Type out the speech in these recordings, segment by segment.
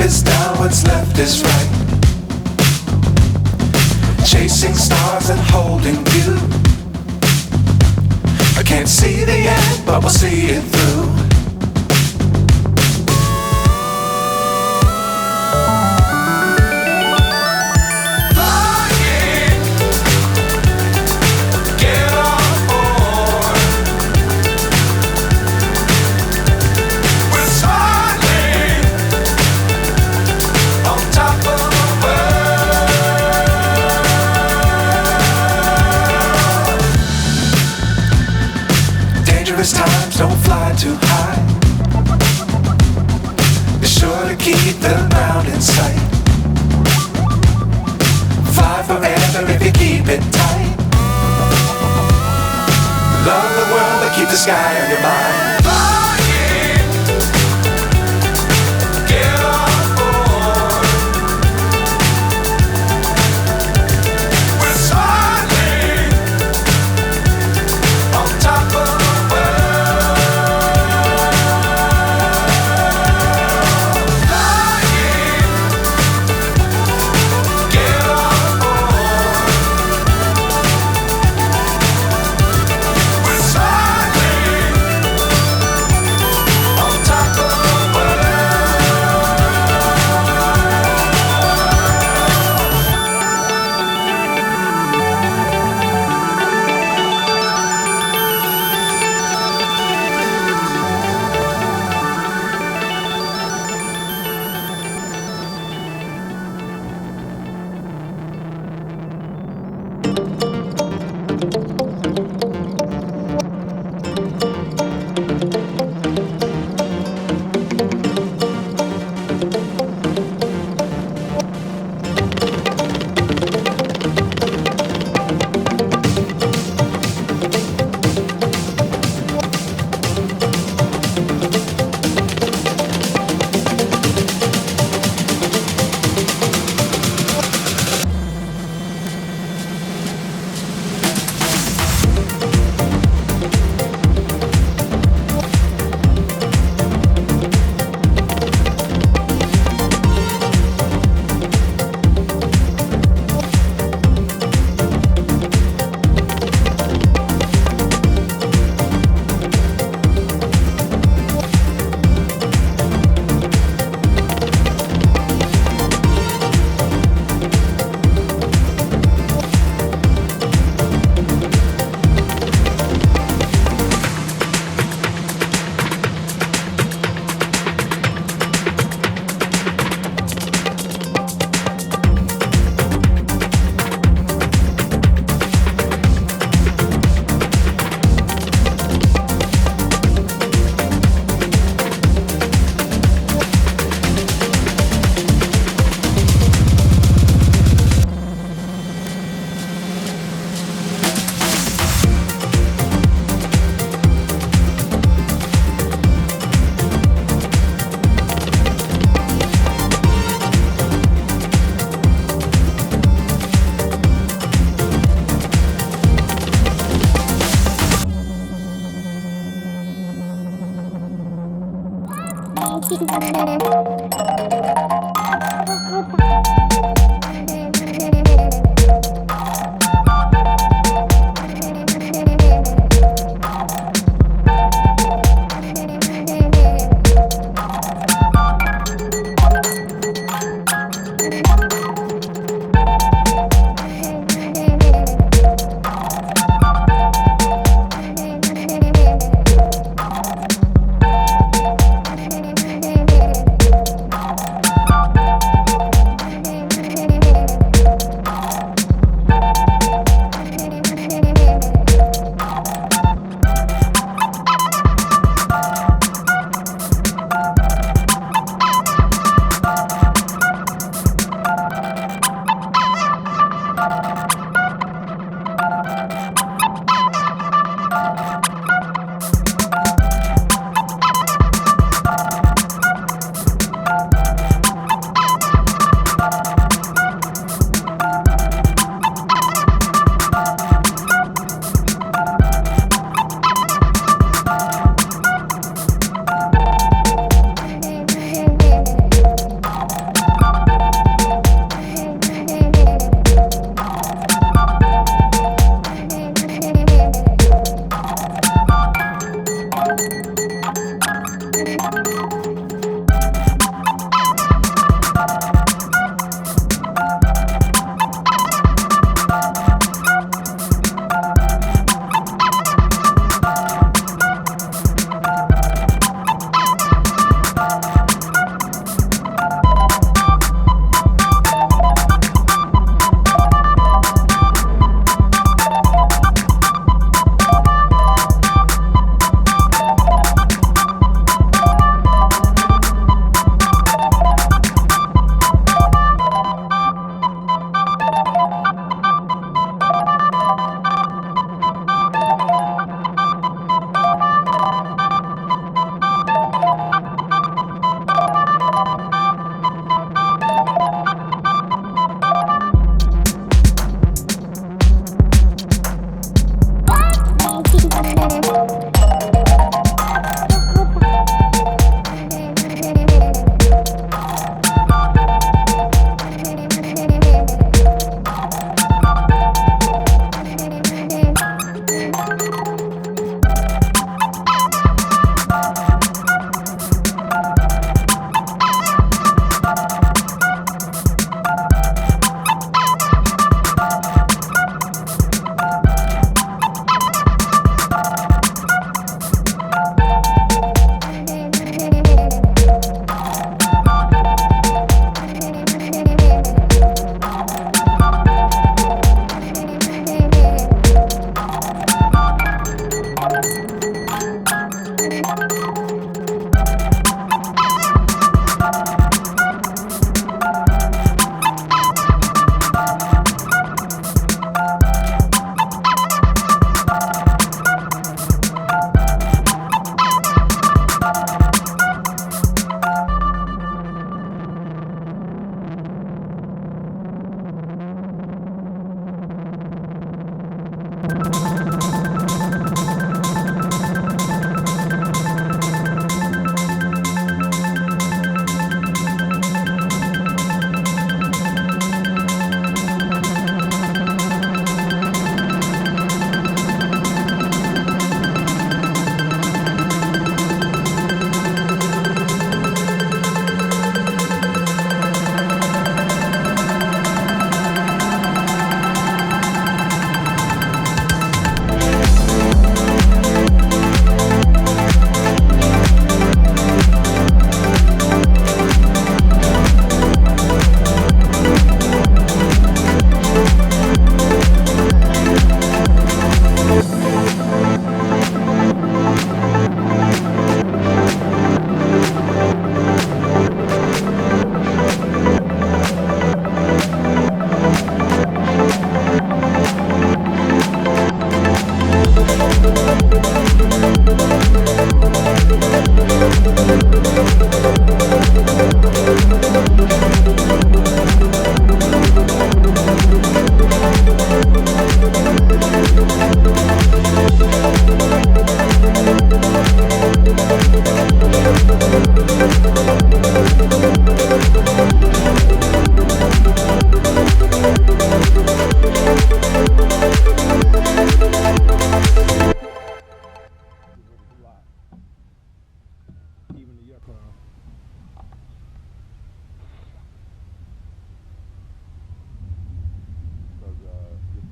is down, what's left is right. Chasing stars and holding you. I can't see the end, but we'll see it through. Times don't fly too high. Be sure to keep the ground in sight. Fly forever if you keep it tight. Love the world but keep the sky on your mind.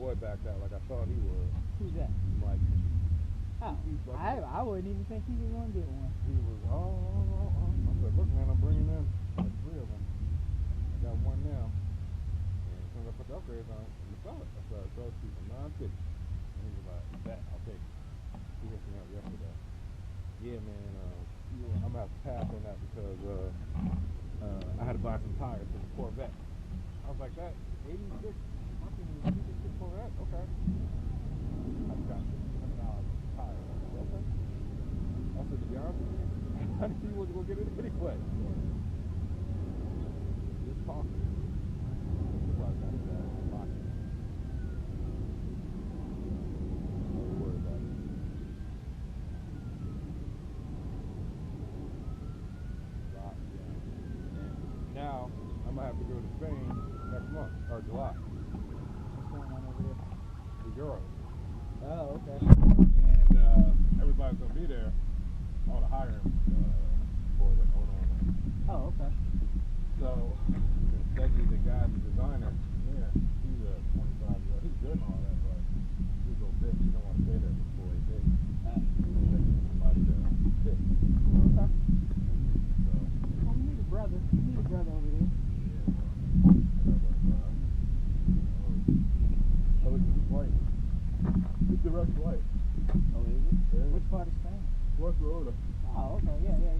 boy backed out like I thought he would. Who's that? Like, Oh, I wouldn't even think he was going to get one. he was, I said, look, man, I'm bringing in like 3 of them. I got one now. And as soon as I put the upgrades on, I'm going to sell it. I said, I'll sell it to you for $950. And he was like, bet, I'll take it. He hit me up yesterday. Yeah, man, I'm going to have to pass on that because I had to buy some tires for the Corvette. I was like, that 86 Corvette? Okay. I got $600 tires. Okay. I said, to be honest with you, I didn't see you wasn't going to get it anyway. Just talking. That's why I got that locked. Don't worry about it. And now, I'm going to have to go to Spain next month, or July. What's going on over there? The Euros. Oh, okay. And everybody's going to be there. All the hiring was like, hold on. Oh, okay. So, Becky, the guy, the designer, yeah, he's a 25-year-old. He's good and all that, but he's a little bitch. He don't want to stay there for 4 8 days. He's looking for somebody to pick. Okay. So, Well, we need a brother. We need a brother over there. I looked at the flight. It's direct flight. Oh, is it? Yeah. Which part of Spain? Barcelona. Oh, okay. Yeah.